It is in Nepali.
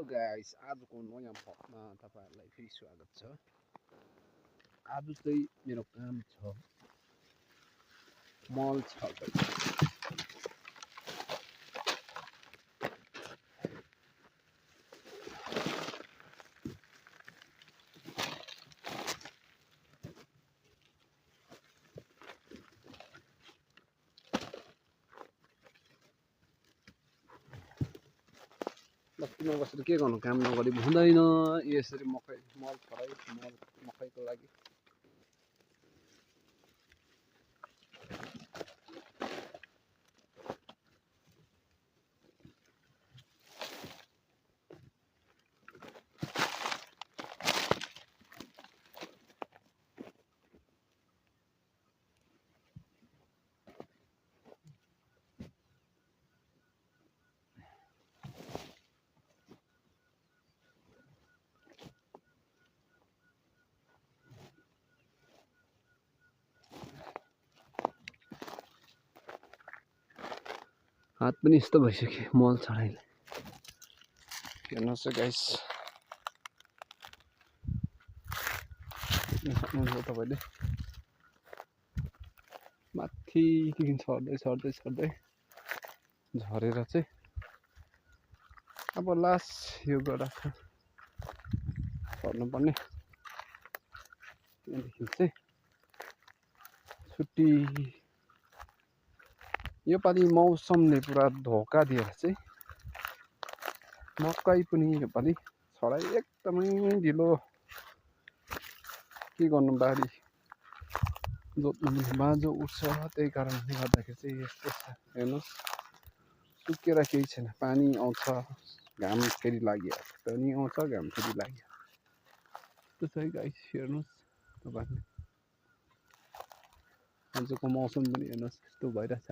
गाइस आजको नयाँ भ्लगमा तपाईहरुलाई फेरि स्वागत छ। आज चाहिँ मेरो काम छ मल छर्दै। बस्तीमा बसेर के गर्नु, काम नगरी हुँदैन। यसरी मकै मल छराई मकैको लागि हात पनि यस्तो भइसक्यो मल छराइले। हेर्नुहोस् गाइस, सक्नुहुन्छ तपाईले माथिदेखि सर्दै झरेर चाहिँ अब लास्ट यो गडा सर्नुपर्ने। त्यहाँदेखि चाहिँ छुट्टी। योपालि मौसमले पुरा धोका दिएर चाहिँ मकै पनि योपालि छराई एकदमै ढिलो। के गर्नु, बारी जोत्नु बाँझो उठ्छ। त्यही कारणले गर्दाखेरि चाहिँ यस्तो छ। हेर्नुहोस्, सुकेर केही छैन। पानी आउँछ, घाम फेरि लागिहाल्छ, पानी आउँछ, घाम फेरि लागिहाल्छ। त्यस्तो छ है गाइस। हेर्नुहोस् तपाईहरुले आजको मौसम पनि हेर्नुहोस् कस्तो भइरहेछ।